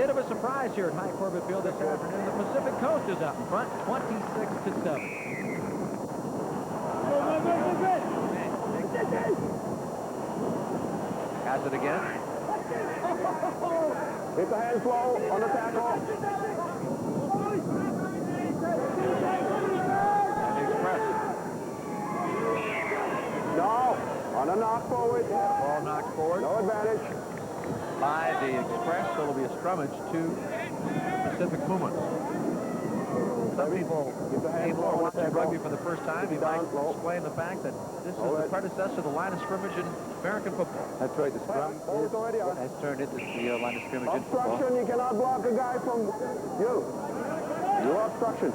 bit of a surprise here at High Corbett Field this afternoon. The Pacific Coast is out in front, 26-7. Has it again. Keep the hands low on the tackle. And the Express. No. On a knock forward. Ball knocked forward. No advantage. By the Express, so it'll be a scrummage to Pacific Pumas. Some people are watching rugby for the first time. You might explain the fact that this is the predecessor to the line of scrimmage in American football. That's right. The scrum has turned into the line of scrimmage in football. Obstruction. You cannot block a guy from you. You obstruction.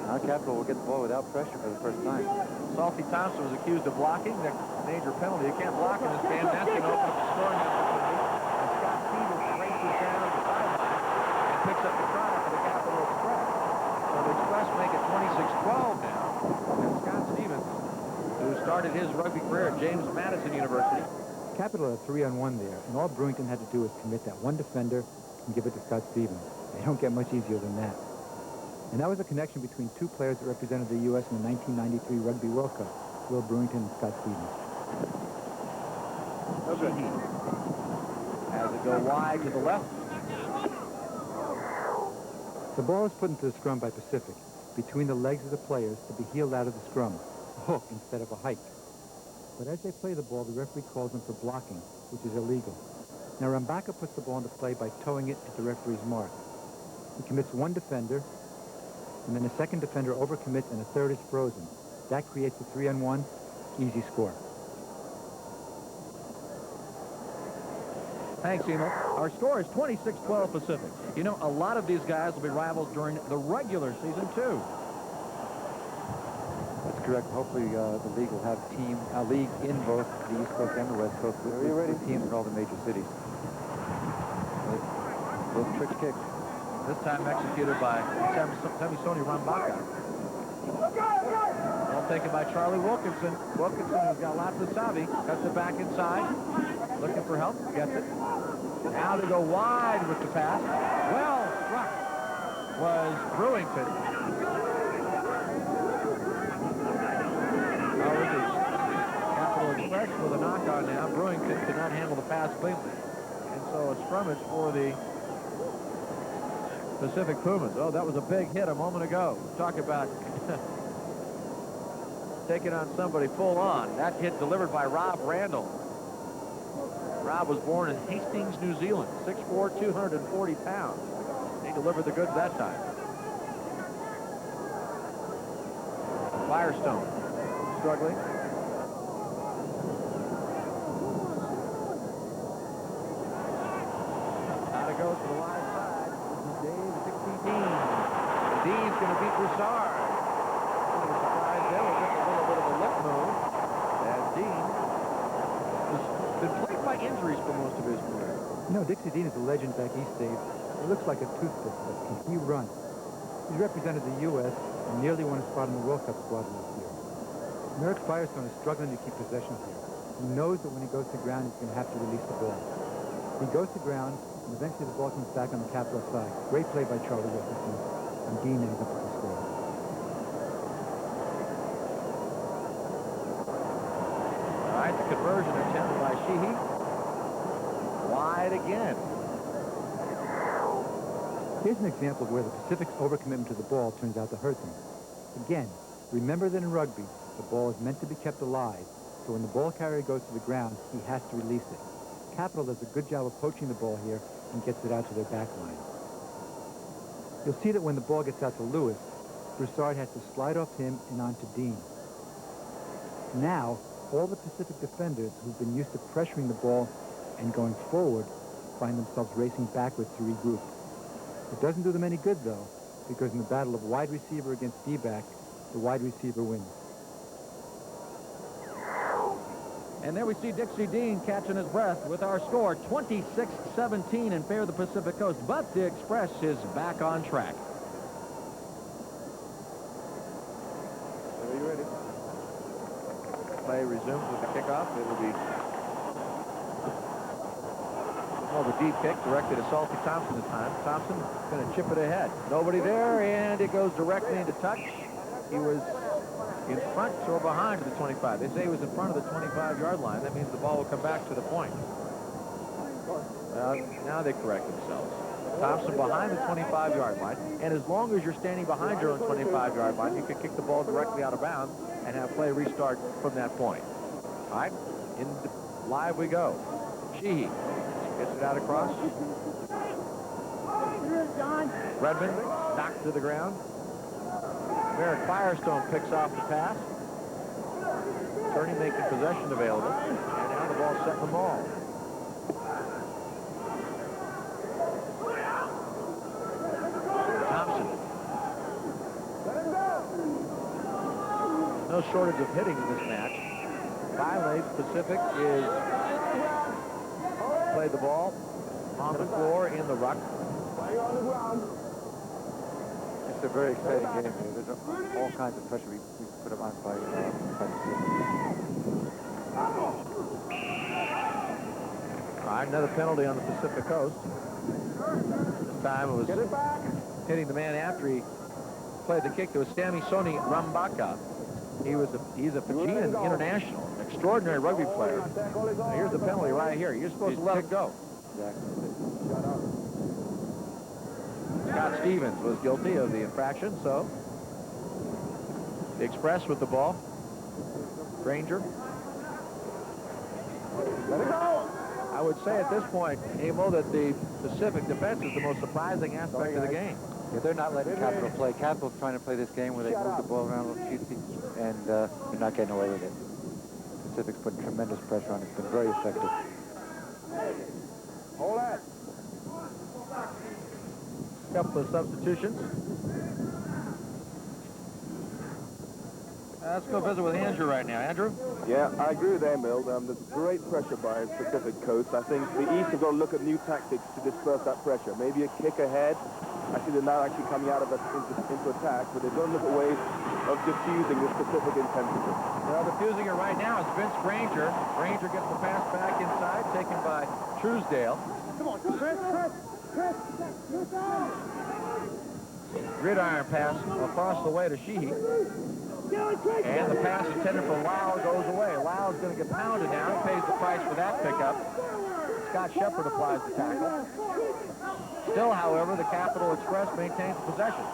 Our Capital will get the ball without pressure for the first time. Salty Thompson was accused of blocking. The major penalty. You can't block in this game. That's going to open up the scoring opportunity. And Scott Stevens races down the sideline and picks up the try for the Capital Express. So the Express make it 26-12 now. And Scott Stevens, who started his rugby career at James Madison University. Capital had 3-on-1 there, and all Brewington had to do was commit that one defender and give it to Scott Stevens. They don't get much easier than that. And that was a connection between two players that represented the U.S. in the 1993 Rugby World Cup, Will Brewington and Scott Stevens. As it go wide to the left. The ball is put into the scrum by Pacific, between the legs of the players to be heeled out of the scrum, a hook instead of a hike. But as they play the ball, the referee calls them for blocking, which is illegal. Now Rambaka puts the ball into play by towing it at the referee's mark. He commits one defender, and then a second defender overcommits, and a third is frozen. That creates a 3-on-1, easy score. Thanks, Emil. Our score is 26-12 Pacific. You know, a lot of these guys will be rivals during the regular season, too. That's correct. Hopefully the league will have a league in both the East Coast and the West Coast with teams in all the major cities. Those trick kicks. This time executed by Samisoni Rambaka. Well taken by Charlie Wilkinson. Wilkinson, who's got lots of savvy, cuts it back inside. Looking for help, gets it. Now to go wide with the pass. Well struck was Brewington. Capital Express with a knock on now. Brewington could not handle the pass cleanly. And so a scrummage for the Pacific Pumas. Oh, that was a big hit a moment ago. Talk about taking on somebody full on. That hit delivered by Rob Randall. Rob was born in Hastings, New Zealand, 6'4", 240 pounds. He delivered the goods that time. Firestone struggling. Now to go to the wide side. This is Dave Dixie Dean. Dean's going to beat Broussard. A little surprise there. We'll get a little bit of a lip move. And Dean has been plagued by injuries for most of his career. You know, Dixie Dean is a legend back east, Dave. He looks like a toothpick, but can he run? He's represented the U.S. and nearly won a spot in the World Cup squad last year. Merrick Firestone is struggling to keep possession here. He knows that when he goes to ground, he's going to have to release the ball. He goes to ground, and eventually the ball comes back on the Capital side. Great play by Charlie Wilkinson, and Dean ends up with the score. All right, the conversion attempt by Sheehy. Wide again. Here's an example of where the Pacific's overcommitment to the ball turns out to hurt them. Again, remember that in rugby, the ball is meant to be kept alive, so when the ball carrier goes to the ground, he has to release it. Capital does a good job of poaching the ball here and gets it out to their back line. You'll see that when the ball gets out to Lewis, Broussard has to slide off him and onto Dean. Now, all the Pacific defenders who've been used to pressuring the ball and going forward find themselves racing backwards to regroup. It doesn't do them any good, though, because in the battle of wide receiver against D-back, the wide receiver wins. And there we see Dixie Dean catching his breath with our score 26-17 in favor of the Pacific Coast. But the Express is back on track. Are you ready? Play resumes with the kickoff. It will be Well, the deep kick directed at Salty Thompson this time. Thompson going to chip it ahead. Nobody there, and it goes directly into touch. He was in front or behind the 25. They say he was in front of the 25-yard line. That means the ball will come back to the point. Now they correct themselves. Thompson behind the 25-yard line, and as long as you're standing behind your own 25-yard line, you can kick the ball directly out of bounds and have play restart from that point. All right, live we go. Sheehy gets it out across. Redmond knocked to the ground. Merrick Firestone picks off the pass. Turney making possession available, and now the ball's set in the maul. No shortage of hitting in this match. Finally, Pacific is played the ball on the floor in the ruck. It's a very exciting game here. There's all kinds of pressure we put them on by Pacific. All right, another penalty on the Pacific Coast. This time it was hitting the man after he played the kick. It was Sami Soni Rambaka. He's a Fijian international, an extraordinary rugby player. Now here's the penalty right here. You're supposed to let it go. Exactly. Scott Stevens was guilty of the infraction, so the Express with the ball. Granger. Let it go. I would say at this point, Emil, that the Pacific defense is the most surprising aspect of the game. Yeah, they're not letting Capital play. Capital's trying to play this game where they move the ball around a little cutesy, and they're not getting away with it. Pacific's putting tremendous pressure on it. It's been very effective. Hold that. Couple of substitutions. Let's go visit with Andrew right now. Andrew? Yeah, I agree with Emil. There's great pressure by Pacific Coast. I think the East have got to look at new tactics to disperse that pressure. Maybe a kick ahead. I see they're now actually coming out of it into attack, but they've got to look at ways of diffusing this Pacific intensity. Well, diffusing it right now is Vince Granger. Granger gets the pass back inside, taken by Truesdale. Come on, Chris. Gridiron pass across the way to Sheehy. And the pass intended for Lau goes away. Lau is going to get pounded now. He pays the price for that pickup. Scott Shepard applies the tackle. Still, however, the Capital Express maintains possession.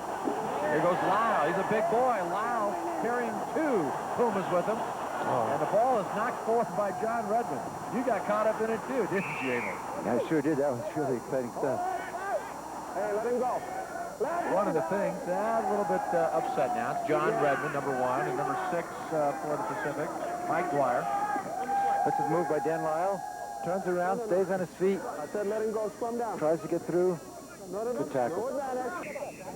Here goes Lau. He's a big boy. Lau carrying two Pumas with him. And the ball is knocked forth by John Redmond. You got caught up in it too, didn't you, Emil? Yeah, I sure did. That was really exciting stuff. Hey, let him go. One of the things, a little bit upset now. It's John Redmond, number 1, and number 6 for the Pacific, Mike Dwyer. This is moved by Dan Lyle. Turns around, stays on his feet. I said let him go, scrum down. Tries to get through. Good tackle.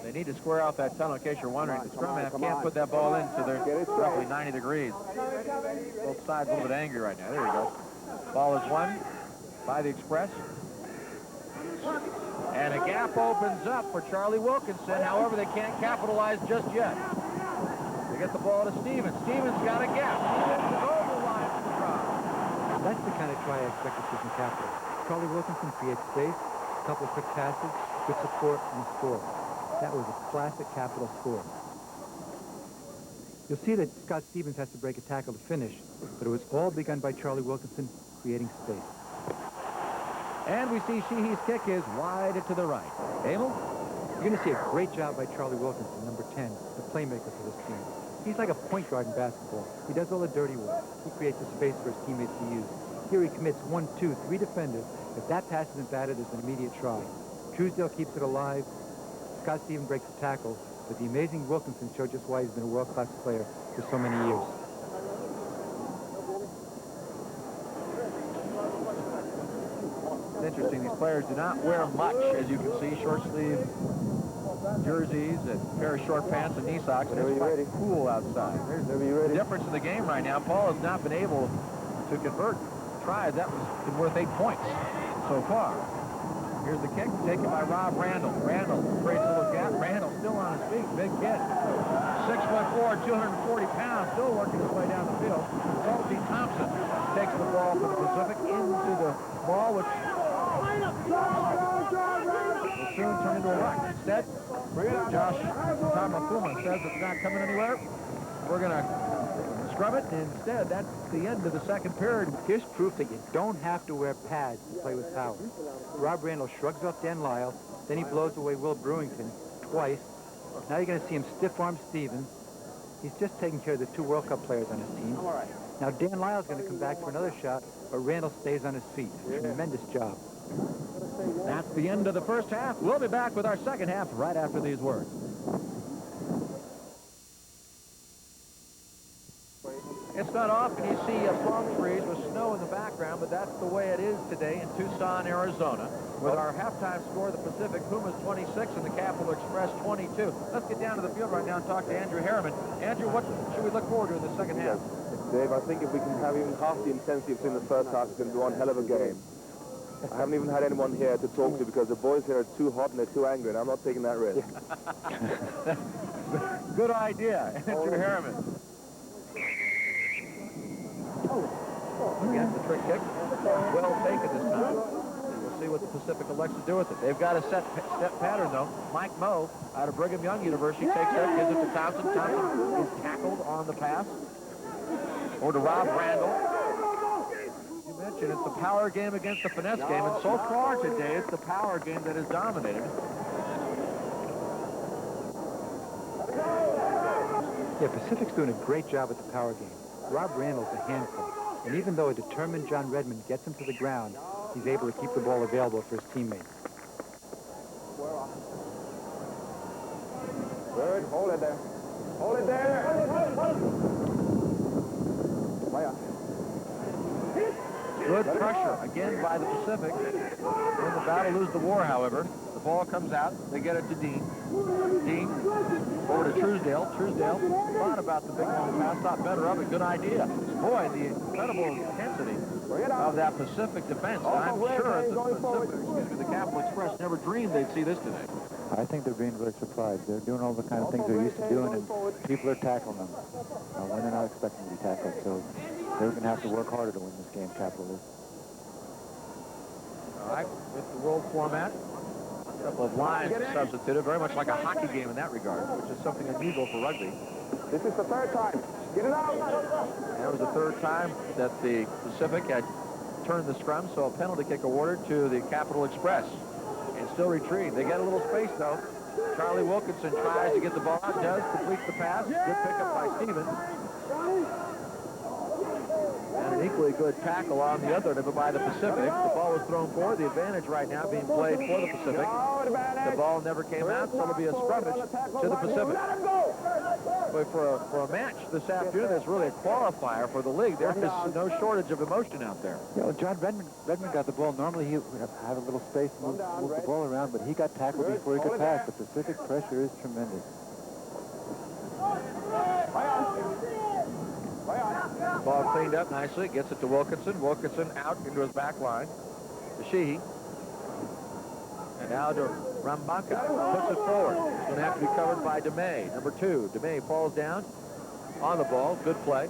They need to square off that tunnel in case you're wondering. The scrum half can't put that ball in, so they're roughly 90 degrees. Both sides a little bit angry right now. There you go. Ball is won by the Express. And a gap opens up for Charlie Wilkinson. However, they can't capitalize just yet. They get the ball to Stevens. Stevens got a gap. Stevens is over the line for the try. That's the kind of try I expect to see from Capital. Charlie Wilkinson creates space, a couple of quick passes, good support, and a score. That was a classic Capital score. You'll see that Scott Stevens has to break a tackle to finish, but it was all begun by Charlie Wilkinson creating space. And we see Sheehy's kick is wide to the right. Emil? You're going to see a great job by Charlie Wilkinson, number 10, the playmaker for this team. He's like a point guard in basketball. He does all the dirty work. He creates the space for his teammates to use. Here he commits 1, 2, 3 defenders. If that pass isn't batted, there's an immediate try. Truesdale keeps it alive. Scott Stevens breaks the tackle, but the amazing Wilkinson showed just why he's been a world-class player for so many years. It's interesting, these players do not wear much, as you can see, short sleeve jerseys and very short pants and knee socks, and it's quite cool outside. There's the difference in the game right now. Paul has not been able to convert tries. That was been worth 8 points so far. Here's the kick taken by Rob Randall. Randall creates a little gap. Randall still on his feet. Big kid. 6'4", 240 pounds, still working his way down the field. Salty Thompson takes the ball from the Pacific into the ball, which will soon turn into a ruck. Instead, Josh Tamafuma says it's not coming anywhere. We're going to scrub it. Instead, that's the end of the second period. Here's proof that you don't have to wear pads to play with power. Rob Randall shrugs off Dan Lyle, then he blows away Will Brewington twice. Now you're going to see him stiff-arm Stevens. He's just taking care of the 2 World Cup players on his team. Now Dan Lyle's going to come back for another shot, but Randall stays on his feet. Tremendous job. That's the end of the first half. We'll be back with our second half right after these words. It's not often you see palm trees with snow in the background, but that's the way it is today in Tucson, Arizona. With our halftime score, the Pacific Pumas 26 and the Capital Express 22. Let's get down to the field right now and talk to Andrew Harriman. Andrew, what should we look forward to in the second half? Dave, I think if we can have even half the intensity of in the first half, it's going to be one hell of a game. I haven't even had anyone here to talk to because the boys here are too hot and they're too angry, and I'm not taking that risk. Good idea, Andrew Harriman. Again, the trick kick. Well taken this time. We'll see what the Pacific elects to do with it. They've got a step pattern, though. Mike Moe, out of Brigham Young University, takes it, gives it to Thompson. Thompson is tackled on the pass. Or to Rob Randall. You mentioned it's the power game against the finesse game, and so far today, it's the power game that has dominated. Yeah, Pacific's doing a great job at the power game. Rob Randall's a handful. And even though a determined John Redmond gets him to the ground, he's able to keep the ball available for his teammates. Good. Hold it there. Hold it there. Good pressure, again, by the Pacific. In the battle, lose the war, however. The ball comes out. They get it to Dean. Dean over to Truesdale. Truesdale thought about the big long pass, thought better of it. Good idea. Boy, the incredible intensity of that Pacific defense. I'm sure the Capital Express never dreamed they'd see this today. I think they're being very surprised. They're doing all the kind of things they're used to doing, and people are tackling them when they're not expecting to be tackled. So they're going to have to work harder to win this game, Capital is. All right, with the world format, a couple of lines substituted, very much like a hockey game in that regard, which is something unusual for rugby. This is the third time. Get it out. And it was the third time that the Pacific had turned the scrum, so a penalty kick awarded to the Capital Express. And still retrieved. They get a little space, though. Charlie Wilkinson tries to get the ball out, does, completes the pass. Good pickup by Stevens. And an equally good tackle on the other end by the Pacific. The ball was thrown forward. The advantage right now being played for the Pacific. The ball never came out, so it'll be a scrummage to the Pacific. But for a match this afternoon, that's really a qualifier for the league. There is no shortage of emotion out there. Yeah, well, John Redmond got the ball. Normally he would have a little space to move the ball around, but he got tackled before he could pass. The Pacific pressure is tremendous. Ball cleaned up nicely. Gets it to Wilkinson. Wilkinson out into his back line. To Sheehy. And now to Rambanka. Puts it forward. It's going to have to be covered by DeMay. Number 2. DeMay falls down on the ball. Good play.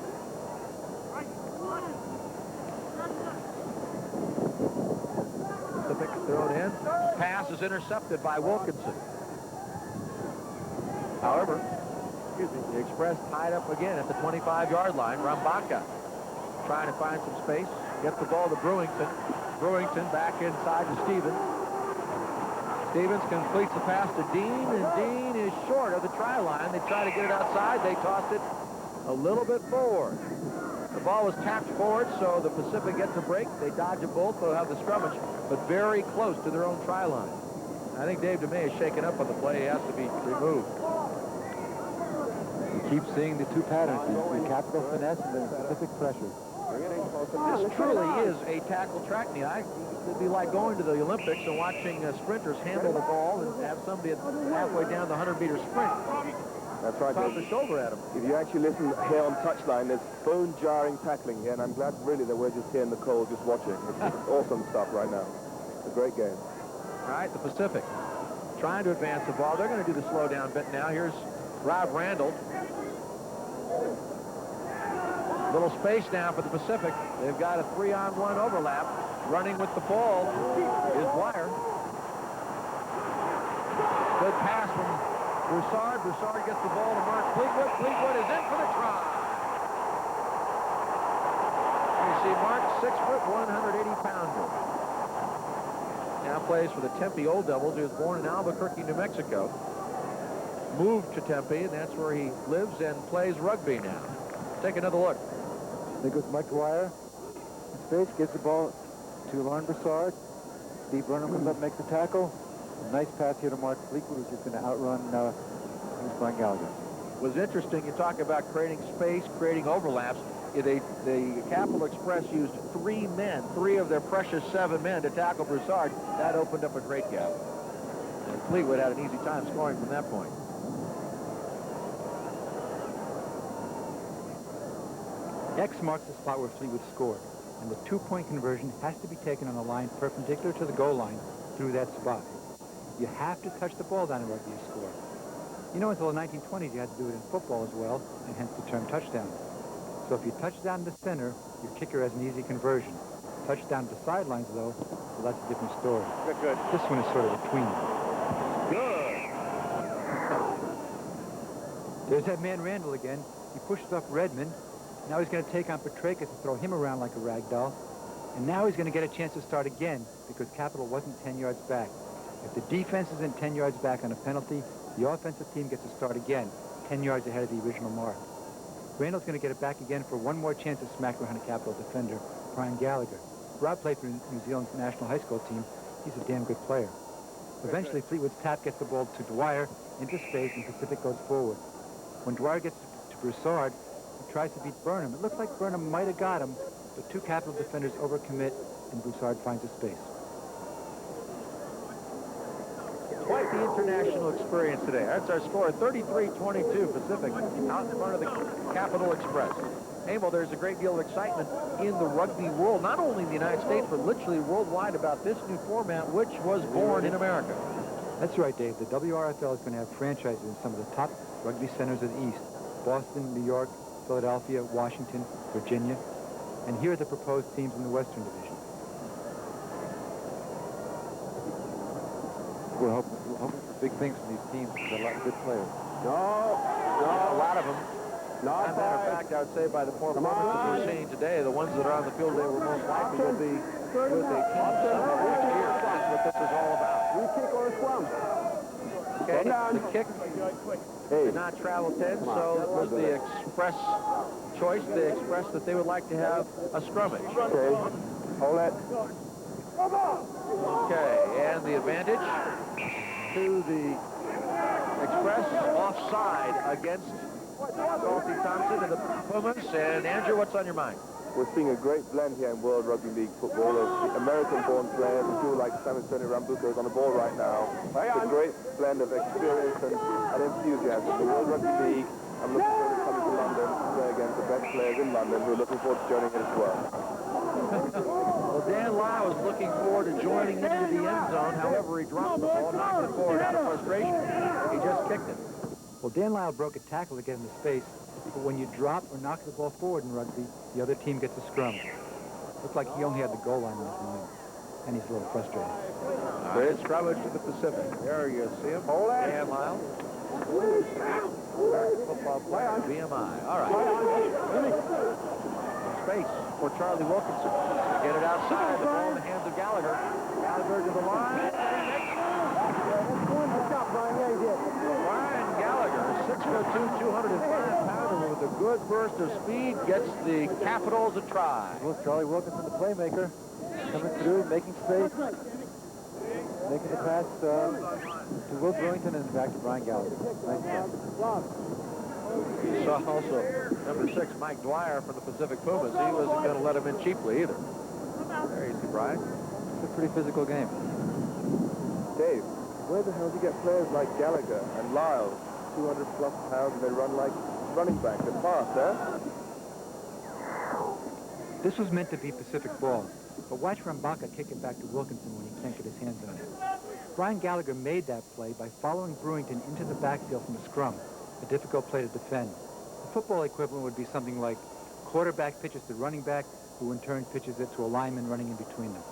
Pacific thrown in. Pass is intercepted by Wilkinson. However, the Express tied up again at the 25-yard line. Rambaka trying to find some space. Gets the ball to Brewington. Brewington back inside to Stevens. Stevens completes the pass to Dean, and Dean is short of the try line. They try to get it outside. They tossed it a little bit forward. The ball was tapped forward, so the Pacific gets a break. They dodge a bolt. They'll have the scrummage, but very close to their own try line. I think Dave DeMay is shaken up on the play. He has to be removed. Keep seeing the two patterns, the Capital finesse and the Pacific pressure. This truly is a tackle track meet. It'd be like going to the Olympics and watching sprinters handle the ball and have somebody halfway down the 100-meter sprint. That's right. Top the shoulder at him. If you actually listen here on touchline, there's bone-jarring tackling here, and I'm glad really that we're just here in the cold just watching. It's awesome stuff right now. It's a great game. All right, the Pacific trying to advance the ball. They're going to do the slow down bit now. Here's Rob Randall. Little space now for the Pacific. They've got a 3-on-1 overlap. running with the ball is Dwyer. Good pass from Broussard. Broussard gets the ball to Mark Fleetwood. Fleetwood is in for the try. You see Mark, 6 foot, 180-pounder. Now plays for the Tempe Old Devils. He was born in Albuquerque, New Mexico. Moved to Tempe, and that's where he lives and plays rugby now. Take another look. There goes Mike Dwyer. In space, gives the ball to Lauren Broussard. Steve Burnham comes up, makes the tackle. A nice pass here to Mark Fleetwood, who's just going to outrun Brian Gallagher. It was interesting. You talk about creating space, creating overlaps. The Capital Express used 3 men, 3 of their precious 7 men to tackle Broussard. That opened up a great gap. And Fleetwood had an easy time scoring from that point. X marks the spot where Fleetwood scored, and the 2-point conversion has to be taken on a line perpendicular to the goal line through that spot. You have to touch the ball down in rugby to score. You know, until the 1920s, you had to do it in football as well, and hence the term touchdown. So if you touch down the center, your kicker has an easy conversion. Touchdown to the sidelines, though, well, that's a different story. Good. This one is sort of a tween. Good. There's that man Randall again. He pushes up Redmond. Now he's going to take on Petrakis and throw him around like a rag doll. And now he's going to get a chance to start again because Capital wasn't 10 yards back. If the defense isn't 10 yards back on a penalty, the offensive team gets to start again, 10 yards ahead of the original mark. Randall's going to get it back again for one more chance to smack around a Capital defender, Brian Gallagher. Rob played for New Zealand's national high school team. He's a damn good player. Eventually, Fleetwood's tap gets the ball to Dwyer into space, and Pacific goes forward. When Dwyer gets to Broussard, he tries to beat Burnham. It looks like Burnham might have got him, but 2 Capital defenders overcommit, and Broussard finds a space. Quite the international experience today. That's our score, 33-22 Pacific, out in front of the Capital Express. Hey, well, there's a great deal of excitement in the rugby world, not only in the United States, but literally worldwide about this new format, which was born in America. That's right, Dave. The WRFL is going to have franchises in some of the top rugby centers of the East. Boston, New York, Philadelphia, Washington, Virginia. And here are the proposed teams in the Western Division. We're hoping for big things from these teams. There's a lot of good players. A lot of them. As a matter of fact, I would say by the performances we're seeing today, the ones that are on the field, they were most likely will be with a team sometime next year. That's what this is all about. Free kick or a scrum? Okay, the kick did not travel 10, so it was the Express choice. They expressed that they would like to have a scrummage. Okay. Hold it. Okay, and the advantage to the Express, offside against Salty Thompson and the Pumas. And Andrew, what's on your mind? We're seeing a great blend here in World Rugby League football of American-born players, people like Simon Tony Rambuco is on the ball right now. It's a great blend of experience and enthusiasm. The World Rugby League, I'm looking forward to coming to London to play against the best players in London who are looking forward to joining in as well. Well, Dan Lyle is looking forward to joining into the end zone. However, he dropped the ball, knocked it forward out of frustration. He just kicked it. Well, Dan Lyle broke a tackle to get into space, but when you drop or knock the ball forward in rugby, the other team gets a scrum. Looked like he only had the goal line on his mind, and he's a little frustrated. Great scrummage to the Pacific. There you see him. Dan Lyle. Football player, BMI. All right. Space for Charlie Wilkinson. Get it outside. The ball in the hands of Gallagher. Gallagher to the line. Brian Gallagher, 6'2", 205-pounder with a good burst of speed, gets the Capitals a try. Well, Charlie Wilkinson, the playmaker, coming through, making space, making the pass to Will Brewington and back to Brian Gallagher. Nice pass. You saw also number 6, Mike Dwyer from the Pacific Pumas. He wasn't going to let him in cheaply either. There you see Brian. It's a pretty physical game. Dave, where the hell do you get players like Gallagher and Lyle, 200-plus pounds, and they run like running backs? They're fast, eh? This was meant to be Pacific ball, but watch Rambaka kick it back to Wilkinson when he can't get his hands on it. Brian Gallagher made that play by following Brewington into the backfield from the scrum, a difficult play to defend. The football equivalent would be something like quarterback pitches to running back, who in turn pitches it to a lineman running in between them.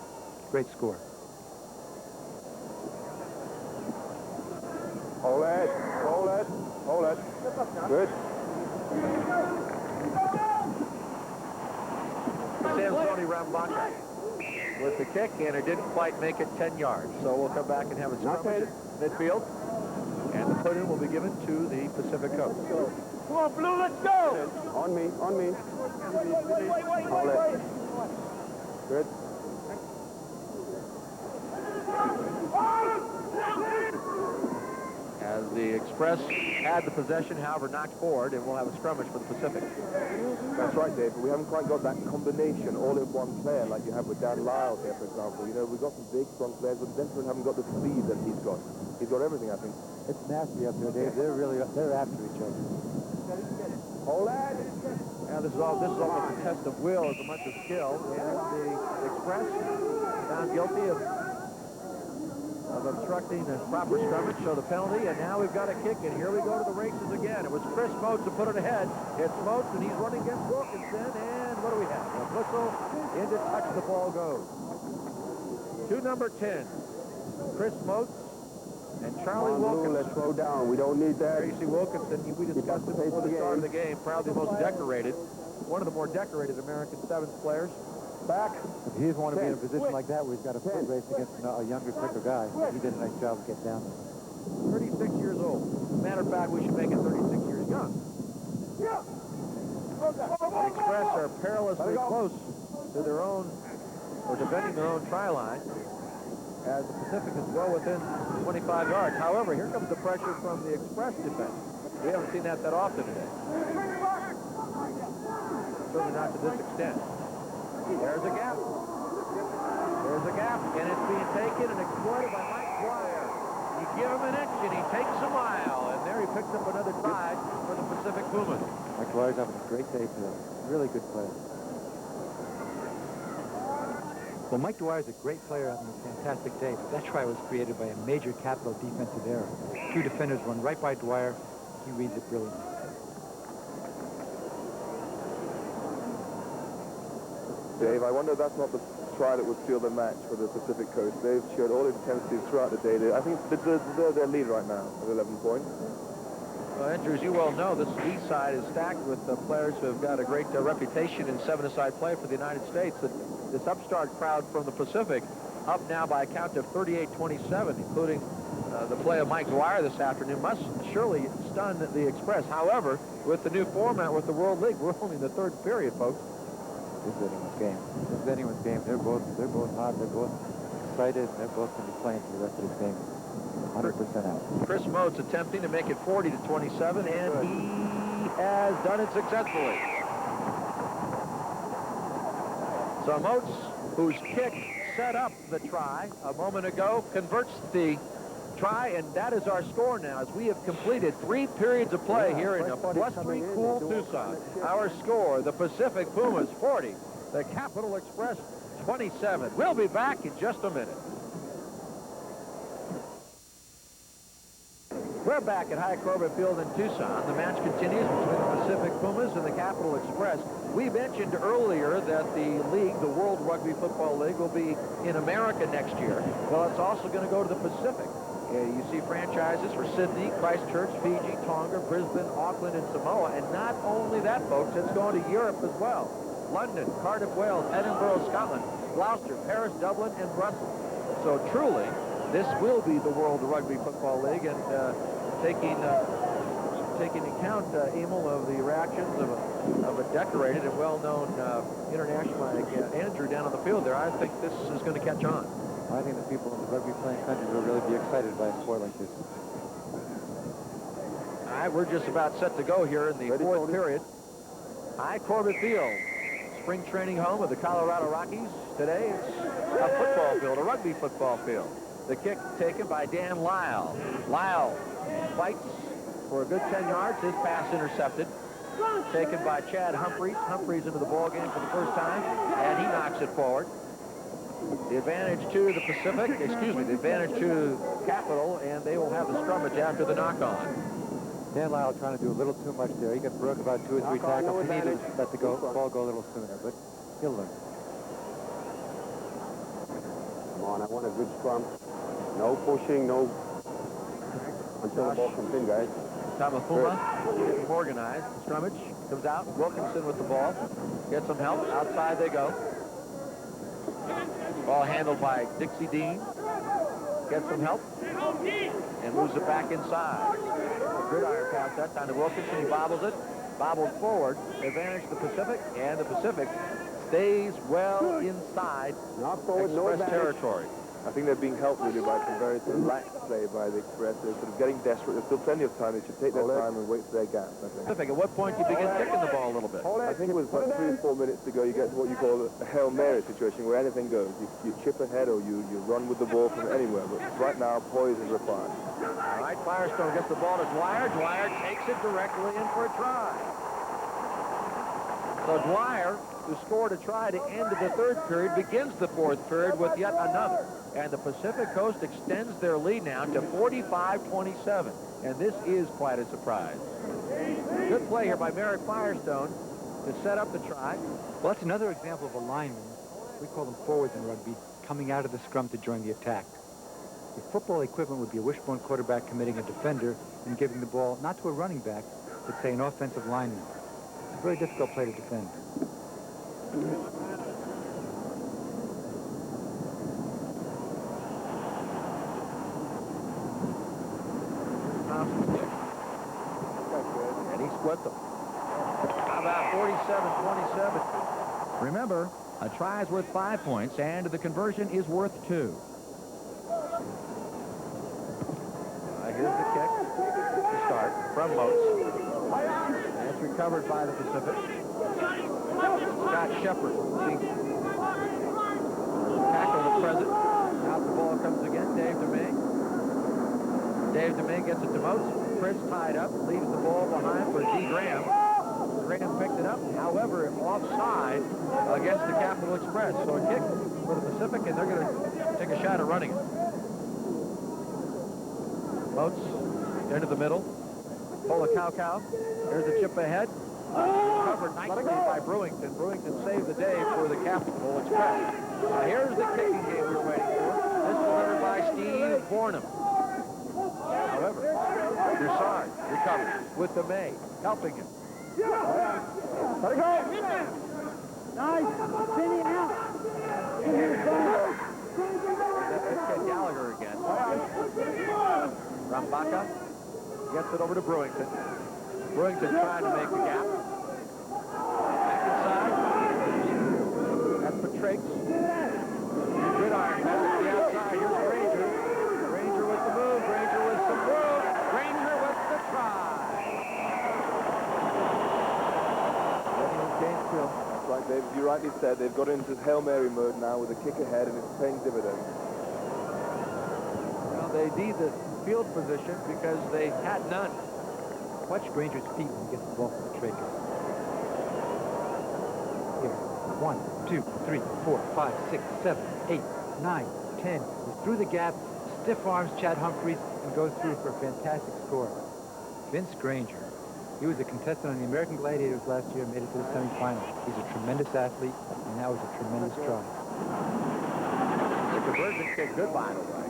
great score. Hold it, hold it, hold it. Good. Sansoni Rambaka with the kick, and it didn't quite make it 10 yards. So we'll come back and have a scrummage at midfield, and the put-in will be given to the Pacific Coast. Come on, Blue, let's go! On me, on me. Hold it. Good. As the Express had the possession, however, knocked forward, and we'll have a scrummage for the Pacific. That's right, Dave, but we haven't quite got that combination all in one player like you have with Dan Lyle here, for example. You know, we've got some big, strong players, but the gentlemen haven't got the speed that he's got. He's got everything, I think. It's nasty up there, Dave. They're after each other. Hold it. Now this is almost a test of will as much as skill, and the Express found guilty of obstructing the proper scrummage, so the penalty, and now we've got a kick, and here we go to the races again. It was Chris Motes who put it ahead. It's Motes, and he's running against Wilkinson, and what do we have? A whistle, into touch, the ball goes. To number 10, Chris Motes and Charlie Wilkinson. Let's throw down. We don't need that. Tracy Wilkinson, we discussed him before the start of the game, probably the most decorated, one of the more decorated American sevens players. Back. If he doesn't want to be in a position like that where he's got a foot race against a younger, quicker guy, he did a nice job of getting down there. 36 years old. Matter of fact, we should make it 36 years young. The Express are perilously close to their own, or defending their own try line, as the Pacific is well within 25 yards. However, here comes the pressure from the Express defense. We haven't seen that often today. Certainly not to this extent. There's a gap. There's a gap, and it's being taken and exploited by Mike Dwyer. You give him an inch, and he takes a mile, and there he picks up another try for the Pacific Pumas. Mike Dwyer's having a great day today. Really good player. Well, Mike Dwyer's a great player having a fantastic day, but that try was created by a major capital defensive error. Two defenders run right by Dwyer. He reads it brilliantly. Dave, I wonder if that's not the try that would seal the match for the Pacific Coast. They've showed all intensities throughout the day. I think they deserve their lead right now at 11 points. Well, Andrew, as you well know, this east side is stacked with players who have got a great reputation in seven-a-side play for the United States. This upstart crowd from the Pacific up now by a count of 38-27, including the play of Mike Dwyer this afternoon, must surely stun the Express. However, with the new format with the World League, we're only in the third period, folks. This is anyone's game. This is anyone's game. They're both hot. They're both excited. And they're both going to be playing for the rest of this game. 100% out. Chris Motes attempting to make it 40-27, and he has done it successfully. So Motes, whose kick set up the try a moment ago, converts the try, and that is our score now, as we have completed 3 periods of play here in a blustery, cool Tucson. Our score, the Pacific Pumas 40, the Capital Express 27. We'll be back in just a minute. We're back at High Corbett Field in Tucson. The match continues between the Pacific Pumas and the Capital Express. We mentioned earlier that the league, the World Rugby Football League, will be in America next year. Well, it's also going to go to the Pacific. You see franchises for Sydney, Christchurch, Fiji, Tonga, Brisbane, Auckland, and Samoa. And not only that, folks, it's going to Europe as well. London, Cardiff, Wales, Edinburgh, Scotland, Gloucester, Paris, Dublin, and Brussels. So truly, this will be the World Rugby Football League, and taking account, Emil, of the reactions of a decorated and well-known international like Andrew down on the field there, I think this is going to catch on. I think the people in the rugby-playing countries will really be excited by a sport like this. All right, we're just about set to go here in the fourth period. High Corbett Field, spring training home of the Colorado Rockies. Today it's a football field, a rugby football field. The kick taken by Dan Lyle. Lyle fights for a good 10 yards. His pass intercepted. Taken by Chad Humphreys. Humphreys into the ball game for the first time, and he knocks it forward. The advantage to the Pacific, the advantage to Capital, and they will have the scrummage after the knock-on. Dan Lyle trying to do a little too much there. He got broke about 2 or 3 tackles. He needed to let the ball go a little sooner, but he'll learn. on, I want a good scrum. No pushing, no... Until the ball comes in, guys. Time of Pumas, getting organized. Scrummage comes out. Wilkinson with the ball. Gets some help. Outside they go. Ball handled by Dixie Dean. Gets some help. And moves it back inside. Gridiron pass that time to Wilkinson. He bobbles it. Bobbled forward. Advantage the Pacific. And the Pacific stays well inside Not forward, no Express advantage. territory. I think they're being helped really by some very sort of lax play by the Express. They're sort of getting desperate. There's still plenty of time. They should take their time and wait for their gap, I think. Pacific, at what point do you begin kicking the ball a little bit? I think it was about 3 or 4 minutes ago, you get to what you call a Hail Mary situation where anything goes. You chip ahead or you run with the ball from anywhere. But right now, poise is required. All right, Firestone gets the ball to Dwyer. Dwyer takes it directly in for a try. So Dwyer, who scored a try to end the third period, begins the fourth period with yet another. And the Pacific Coast extends their lead now to 45-27. And this is quite a surprise. Good play here by Merrick Firestone to set up the try. Well, that's another example of a lineman, we call them forwards in rugby, coming out of the scrum to join the attack. The football equivalent would be a wishbone quarterback committing a defender and giving the ball not to a running back, but say an offensive lineman. It's a very difficult play to defend. Thompson's kick. And he split them. How about 47-27? Remember, a try is worth 5 points, and the conversion is worth 2. Here's the kick to start from Moats. And it's recovered by the Pacific. Scott Shepard, the tackle is present. Out the ball comes again. Dave DeMay. Dave DeMay gets it to Moats. Chris tied up, leaves the ball behind for D. Graham. Graham picked it up, however, offside against the Capital Express. So a kick for the Pacific, and they're going to take a shot at running it. Moats into the middle. Cow. Here's the chip ahead. Covered nicely by Brewington. Brewington saved the day for the Capital Express. Here's the kicking game we were waiting for. This delivered by Steve Bornham. However, Broussard recovered with the May helping him. Let it go! Nice! Vinny out! That's Gallagher again. Rambaka gets it over to Brewington. Brewington trying to make the gap. Back inside. That's Patrakes. Gridiron pass at the outside. Here's Granger. Granger with the move. Granger with some move. Granger with the try. Like you rightly said, they've got into Hail Mary mode now with a kick ahead, and it's paying dividends. Well, they need the field position because they had none. Watch Granger's feet when he gets the ball from the Trachis. Here, 1, 2, 3, 4, 5, 6, 7, 8, 9, 10. He's through the gap, stiff arms Chad Humphreys, and goes through for a fantastic score. Vince Granger. He was a contestant on the American Gladiators last year and made it to the semifinal. He's a tremendous athlete, and that was a tremendous try. The conversion kick, good by the way.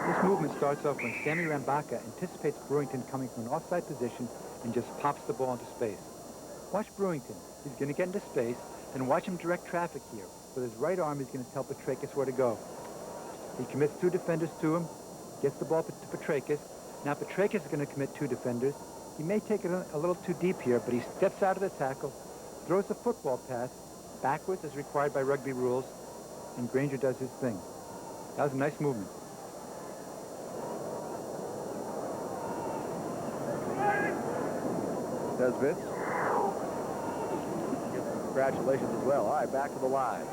This movement starts off when Sammy Rambaka anticipates Brewington coming from an offside position and just pops the ball into space. Watch Brewington. He's going to get into space, and watch him direct traffic here. With his right arm, he's going to tell Petrakis where to go. He commits 2 defenders to him, gets the ball to Petrakis. Now Petrakis is going to commit 2 defenders. He may take it a little too deep here, but he steps out of the tackle, throws a football pass, backwards as required by rugby rules, and Granger does his thing. That was a nice movement. Does Vince. Congratulations as well. All right, back to the line.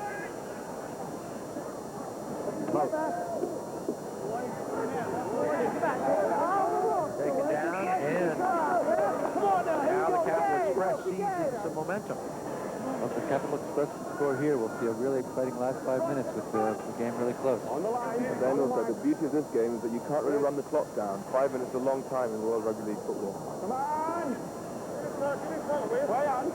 Taken down, and now the Capital Express seizes some momentum. Well, if the Capital Express can score here, we'll see a really exciting last 5 minutes with the game really close. On the line. And then also the beauty of this game is that you can't really run the clock down. 5 minutes is a long time in World Rugby League football. Come on! Way on.